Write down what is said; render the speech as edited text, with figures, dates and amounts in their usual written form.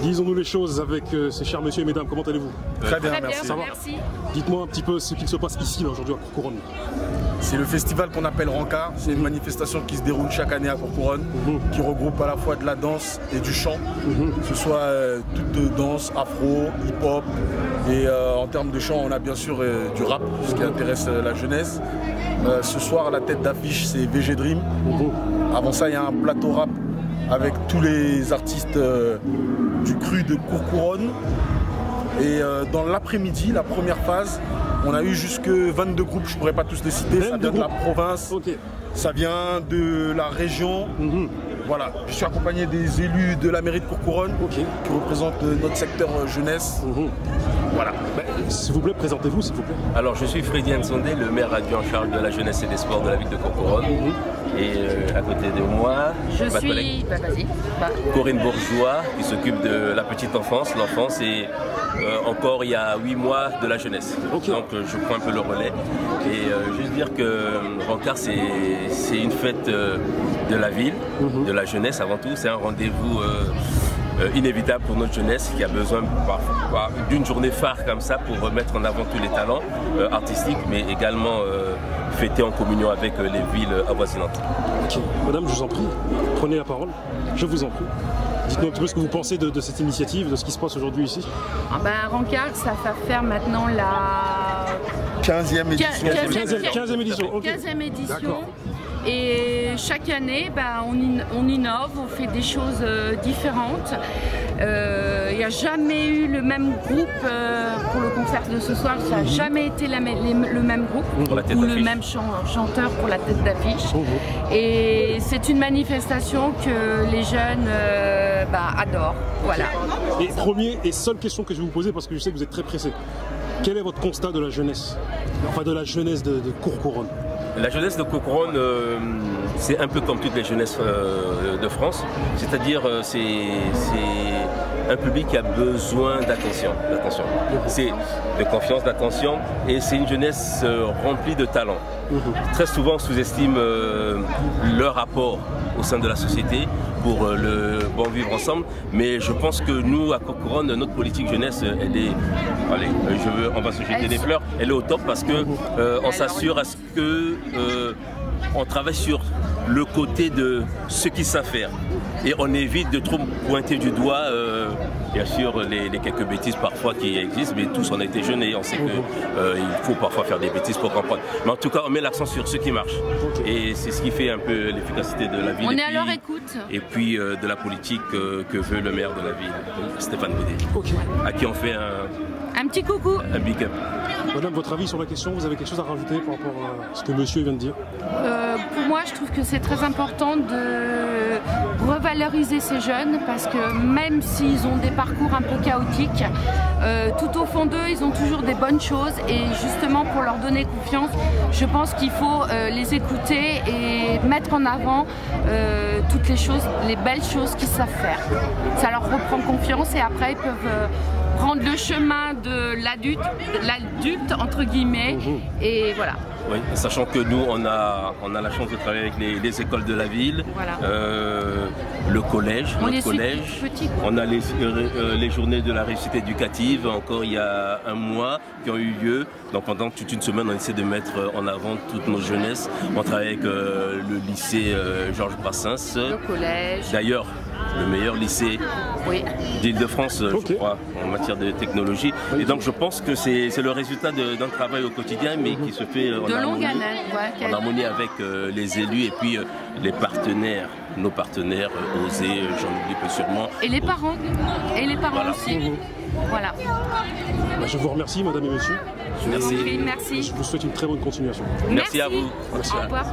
Disons-nous les choses avec ces chers messieurs et mesdames, comment allez-vous? Très bien, merci. Ça va. Merci. Dites-moi un petit peu ce qu'il se passe ici aujourd'hui à Courcouronnes. C'est le festival qu'on appelle Ranka. C'est une manifestation qui se déroule chaque année à Courcouronnes, qui regroupe à la fois de la danse et du chant, que ce soit toute danse, afro, hip-hop. Et en termes de chant, on a bien sûr du rap, ce qui intéresse la jeunesse. Ce soir, la tête d'affiche, c'est VG Dream. Avant ça, il y a un plateau rap avec tous les artistes du cru de Courcouronnes. Et dans l'après-midi, la première phase, on a eu jusque 22 groupes, je ne pourrais pas tous les citer, ça vient de la province, ça vient de la région. Voilà, je suis accompagné des élus de la mairie de Courcouronnes qui représentent notre secteur jeunesse. Voilà. S'il vous plaît, présentez-vous s'il vous plaît. Alors je suis Freddy Nsondé, le maire adjoint en charge de la jeunesse et des sports de la ville de Courcouronnes. Et à côté de moi, ma collègue Corinne Bourgeois qui s'occupe de la petite enfance, l'enfance et encore il y a 8 mois de la jeunesse. Donc je prends un peu le relais. Et juste dire que Ranka c'est une fête de la ville, de la jeunesse avant tout. C'est un rendez-vous inévitable pour notre jeunesse qui a besoin d'une journée phare comme ça pour mettre en avant tous les talents artistiques mais également fêter en communion avec les villes avoisinantes. Madame, je vous en prie, prenez la parole, je vous en prie. Dites-nous un petit peu ce que vous pensez de cette initiative, de ce qui se passe aujourd'hui ici. Ranka, ça va faire maintenant la 15e édition. 15e édition, ok. 15e édition. Et chaque année, on innove, on fait des choses différentes. Il n'y a jamais eu le même groupe pour le concert de ce soir, ça n'a jamais été le même groupe ou le même chanteur pour la tête d'affiche. Et c'est une manifestation que les jeunes adorent. Voilà. Et première et seule question que je vais vous poser, parce que je sais que vous êtes très pressé. Quel est votre constat de la jeunesse? Enfin de la jeunesse de Courcouronnes? La jeunesse de Courcouronnes, c'est un peu comme toutes les jeunesses de France, c'est-à-dire c'est un public qui a besoin d'attention, c'est de confiance, d'attention, et c'est une jeunesse remplie de talent. Très souvent on sous-estime leur rapport au sein de la société pour le bon vivre ensemble, mais je pense que nous à Courcouronnes, notre politique jeunesse, elle est, on va se jeter des fleurs, elle est au top parce que on s'assure à ce que on travaille sur le côté de ceux qui savent faire et on évite de trop pointer du doigt bien sûr les quelques bêtises parfois qui existent, mais tous on a été jeunes et on sait qu'il faut parfois faire des bêtises pour comprendre, mais en tout cas on met l'accent sur ce qui marche et c'est ce qui fait un peu l'efficacité de la ville on est à leur écoute et puis de la politique que veut le maire de la ville, Stéphane Baudet, à qui on fait un petit coucou, un big up. Madame, votre avis sur la question, vous avez quelque chose à rajouter par rapport à ce que monsieur vient de dire? Pour moi, je trouve que c'est très important de revaloriser ces jeunes parce que même s'ils ont des parcours un peu chaotiques, tout au fond d'eux, ils ont toujours des bonnes choses et justement pour leur donner confiance, je pense qu'il faut les écouter et mettre en avant toutes les choses, les belles choses qu'ils savent faire. Ça leur reprend confiance et après ils peuvent prendre le chemin de l'adulte entre guillemets et voilà. Oui, sachant que nous on a la chance de travailler avec les écoles de la ville, le collège, on a les journées de la réussite éducative encore il y a un mois qui ont eu lieu, donc pendant toute une semaine on essaie de mettre en avant toute nos jeunesses, on travaille avec le lycée Georges Brassens, le collège, d'ailleurs le meilleur lycée d'Île-de-France, je crois, en matière de technologie. Et donc je pense que c'est le résultat d'un travail au quotidien, mais qui se fait en harmonie avec les élus et puis les partenaires, nos partenaires, OSE, j'en oublie peu sûrement. Et les parents aussi. Voilà. Je vous remercie, madame et monsieur. Merci. Merci. Je vous souhaite une très bonne continuation. Merci à vous. Au revoir.